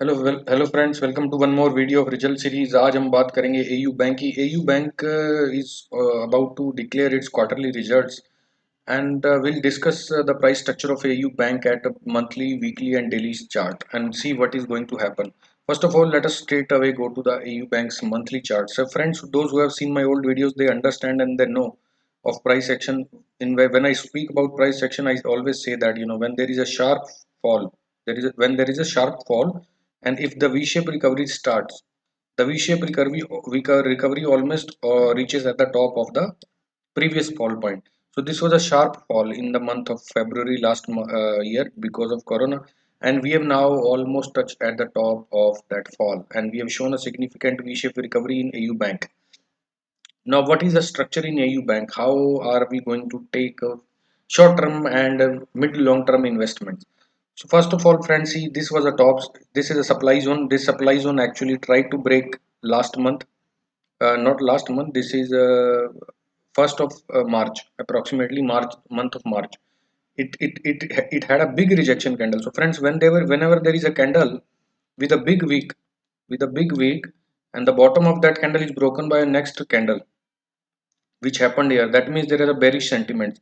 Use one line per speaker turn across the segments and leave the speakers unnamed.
Hello friends, welcome to one more video of result series. आज हम बात करेंगे एयू बैंक की। AU bank is about to declare its quarterly results and we'll discuss the price structure of AU Bank at a monthly, weekly, and daily chart and see what is going to happen. First of all, let us straight away go to the AU Bank's monthly chart. So, friends, those who have seen my old videos, they understand and they know of price action. When I speak about price action, I always say that when there is a sharp fall, when there is a sharp fall, and if the V-shaped recovery starts, the V-shaped recovery almost reaches at the top of the previous fall point. So this was a sharp fall in the month of February last year because of Corona, and we have now almost touched at the top of that fall, and we have shown a significant V-shaped recovery in AU Bank. Now, what is the structure in AU Bank? How are we going to take short-term and mid-long-term investments? So first of all, friends, see this was a top. This is a supply zone. This supply zone actually tried to break last month, not last month. This is 1st of March, approximately March, month of March. It had a big rejection candle. So friends, whenever there is a candle with a big wick, with a big wick, and the bottom of that candle is broken by a next candle, which happened here, that means there is a bearish sentiment.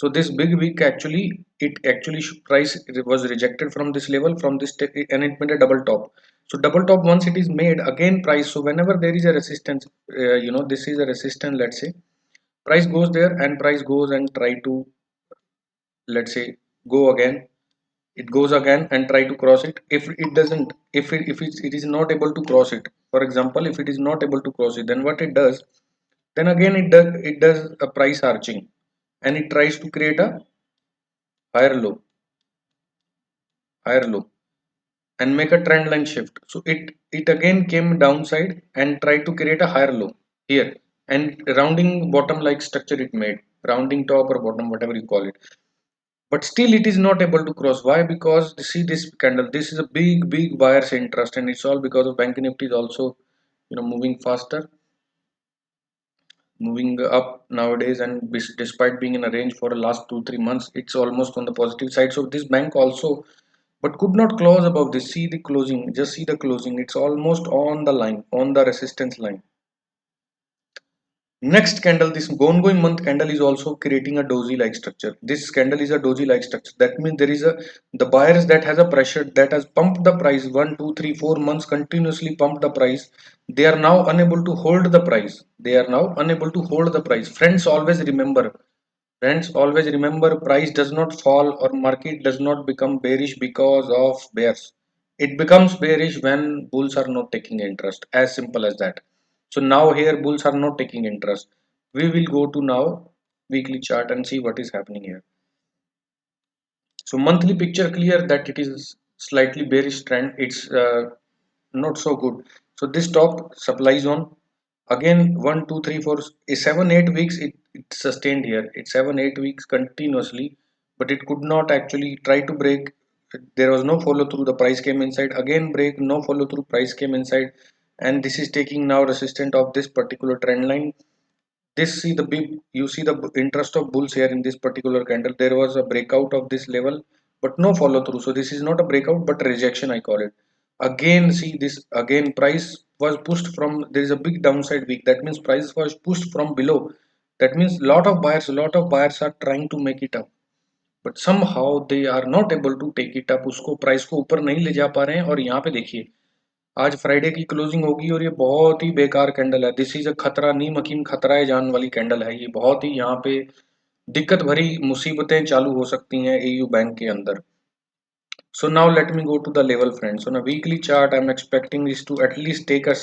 So this big wick actually, it actually price was rejected from this level, from this and it made a double top. So double top, once it is made, again price, so whenever there is a resistance, this is a resistance, let's say price goes there and price goes and try to, let's say, go again, it goes again and try to cross it. If it doesn't, if it is not able to cross it, for example, if it is not able to cross it, then what it does, then again it does a price arching, and it tries to create a higher low, higher low, and make a trend line shift. So it again came downside and tried to create a higher low here, and rounding bottom like structure it made, rounding top or bottom, whatever you call it. But still it is not able to cross. Why? Because see this candle, this is a big buyer's interest, and it's all because of Bank Nifty is also moving faster, moving up nowadays, and despite being in a range for the last 2 3 months, it's almost on the positive side. So this bank also, but could not close above this. See the closing, just see the closing, it's almost on the line, on the resistance line. Next candle, this ongoing month candle is also creating a doji like structure. This candle is a doji like structure. That means there is a, the buyers that has a pressure, that has pumped the price 1 2 3 4 months, continuously pumped the price. They are now unable to hold the price. They are now unable to hold the price. Friends, always remember. Friends, always remember, price does not fall or market does not become bearish because of bears. It becomes bearish when bulls are not taking interest. As simple as that. So now here bulls are not taking interest. We will go to now weekly chart and see what is happening here. So monthly picture clear that it is slightly bearish trend. It's not so good. So this top supply zone again, 1 2 3 4 7 8 weeks it sustained here. It's 7 8 weeks continuously, but it could not actually try to break. There was no follow through. The price came inside, again break, no follow through, price came inside, and this is taking now resistant of this particular trend line. This, see the big, you see the interest of bulls here in this particular candle. There was a breakout of this level, but no follow through. So this is not a breakout but rejection, I call it. Again, see this, again price was pushed from, there is a big downside week, that means price was pushed from below. That means lot of buyers are trying to make it up, but somehow they are not able to take it up. उसको price को ऊपर नहीं ले जा पा रहे हैं। और यहाँ पे देखिए, आज फ्राइडे की क्लोजिंग होगी और ये बहुत ही बेकार कैंडल है। दिस इज अ खतरा, नीम हकीम खतरा है जान वाली कैंडल है ये। बहुत ही यहाँ पे दिक्कत भरी मुसीबतें चालू हो सकती हैं एयू बैंक के अंदर। So now let me go to the level, friends. On a weekly chart, I'm expecting this to at least take a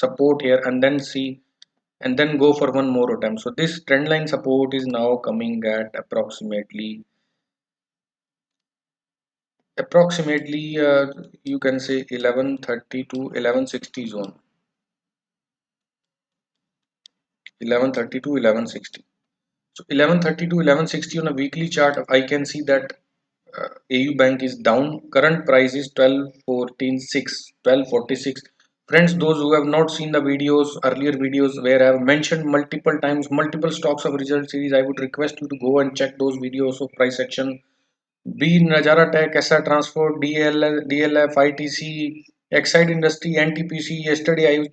support here and then see, and then go for one more attempt. So this trend line support is now coming at approximately you can say 1130 to 1160 zone, 1130 to 1160. So 1130 to 1160 on a weekly chart, I can see that AU Bank is down. Current price is 1214.6, 1246. Friends, those who have not seen the videos, earlier videos where I have mentioned multiple times, multiple stocks of result series, I would request you to go and check those videos of price action. Be Najara Tech, SA Transport, DLF, ITC, Exide Industry, NTPC. Yesterday I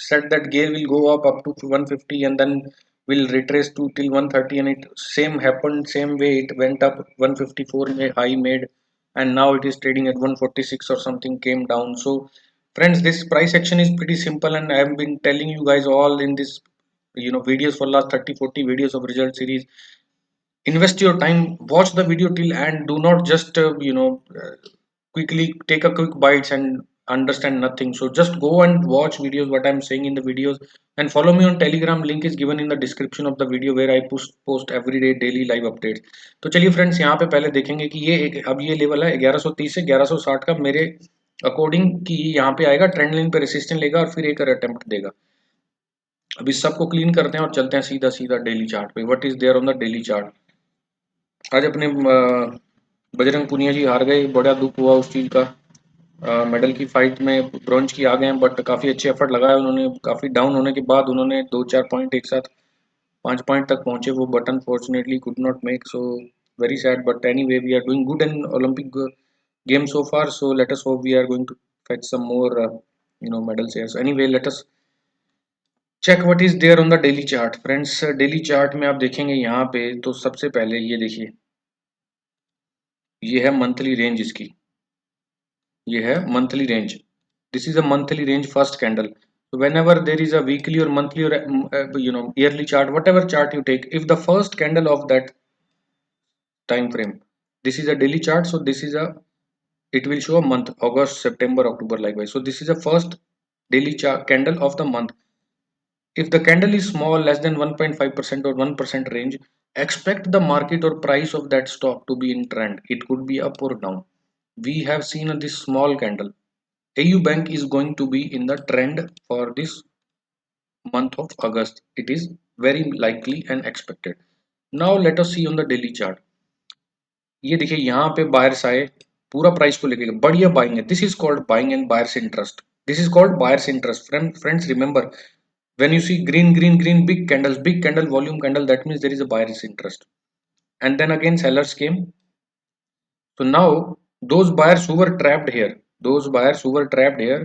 said that GAIL will go up to 150 and then will retrace to till 130, and it same happened same way. It went up 154 high made, and now it is trading at 146 or something, came down. So friends, this price action is pretty simple, and I have been telling you guys all in this videos for last 30-40 videos of result series. Invest your time, watch the video till and do not just quickly take a quick bites and understand nothing. So just go and watch videos what I'm saying in the videos, and follow me on Telegram. Link is given in the description of the video where I post every day daily live updates. तो चलिए friends, यहाँ पे पहले देखेंगे कि अब ये level है 1130 से 1160 का, मेरे अकॉर्डिंग कि यहाँ पे आएगा, ट्रेंड लाइन पे रेसिस्टेंस लेगा और फिर एक अटेम्प्ट देगा। अब इस सबको क्लीन करते हैं और चलते हैं सीधा सीधा डेली चार्ट पे। What is there on the daily chart? आज अपने बजरंग पुनिया जी हार गए, बड़ा दुख हुआ उस चीज़ का। मेडल की फाइट में ब्रॉन्ज की आ गए हैं, बट काफ़ी अच्छे एफर्ट लगाए उन्होंने। काफ़ी डाउन होने के बाद उन्होंने 2-4 पॉइंट एक साथ 5 पॉइंट तक पहुंचे वो, but unfortunately could not make, so very sad. But anyway we are doing good in Olympic game so far, so let us hope we are going to fetch some more medals here. So anyway, let us check what is there on the daily chart friends. Daily chart में आप देखेंगे यहाँ पे, तो सबसे पहले ये देखिए, ये है मंथली रेंज इसकी, ये है monthly range. This is a monthly range first candle. So whenever there is a weekly or monthly or yearly chart, whatever chart you take, if the first candle of that time frame, this is a daily chart, so this is a, it will show a month, August, September, October, likewise. So this is a first daily chart candle of the month. If the candle is small, less than 1.5% or 1% range, expect the market or price of that stock to be in trend. It could be up or down. We have seen this small candle. AU Bank is going to be in the trend for this month of August. It is very likely and expected. Now let us see on the daily chart. ये देखिए यहाँ पे buyers आए, पूरा price को लेके बढ़िया buying है। This is called buying and buyers interest. This is called buyers interest. Friends remember, when you see green green green big candles, big candle, volume candle, that means there is a buyer's interest. And then again sellers came. So now those buyers who were trapped here, those buyers who were trapped here,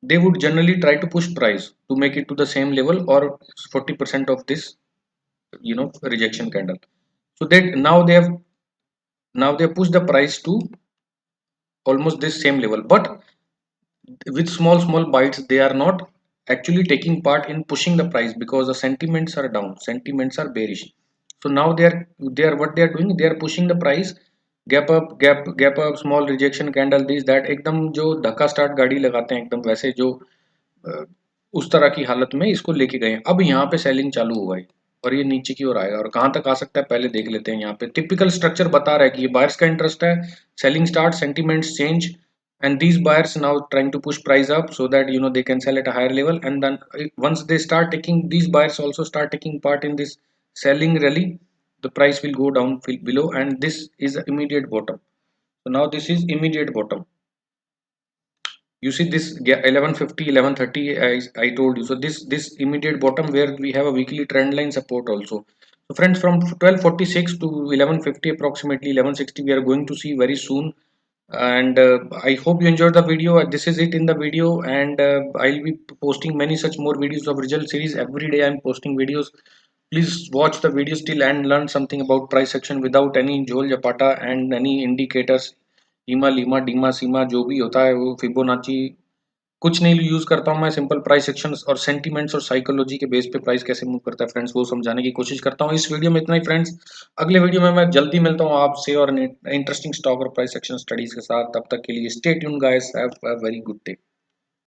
they would generally try to push price to make it to the same level or 40% of this rejection candle. So that now they have pushed the price to almost this same level, but with small bites they are not actually taking part in pushing the price because the sentiments are down, sentiments are bearish. So now they are what they are doing, they are pushing the price, gap up, small rejection candle, this that, एकदम जो धक्का start गाड़ी लगाते हैं एकदम वैसे, जो अ, उस तरह की हालत में इसको लेके गए हैं। अब यहाँ पे सेलिंग चालू हो गई और ये नीचे की ओर आएगा, और कहाँ तक आ सकता है पहले देख लेते हैं। यहाँ पे टिपिकल स्ट्रक्चर बता रहा है कि ये बायर्स का इंटरेस्ट है, selling start, sentiments change, and these buyers now trying to push price up so that they can sell at a higher level. And then once they start taking, these buyers also start taking part in this selling rally, the price will go down below, and this is the immediate bottom. So now this is immediate bottom. You see this 1150 1130, I told you. So this immediate bottom where we have a weekly trend line support also. So friends, from 1246 to 1150, approximately 1160, we are going to see very soon. And I hope you enjoyed the video. This is it in the video, and I'll be posting many such more videos of result series. Every day I'm posting videos. Please watch the videos till and learn something about price action without any jhol japata and any indicators, ईमा Lima डीमा सीमा जो भी होता है वो Fibonacci, कुछ नहीं use करता हूँ मैं। सिंपल प्राइस एक्शन और सेंटीमेंट्स और साइकोलॉजी के बेस पे प्राइस कैसे मूव करता है फ्रेंड्स, वो समझाने की कोशिश करता हूँ। इस वीडियो में इतना ही फ्रेंड्स। अगले वीडियो में मैं जल्दी मिलता हूँ आपसे और इंटरेस्टिंग स्टॉक और प्राइस एक्शन स्टडीज के साथ। तब तक के लिए stay tune guys, have a very good day.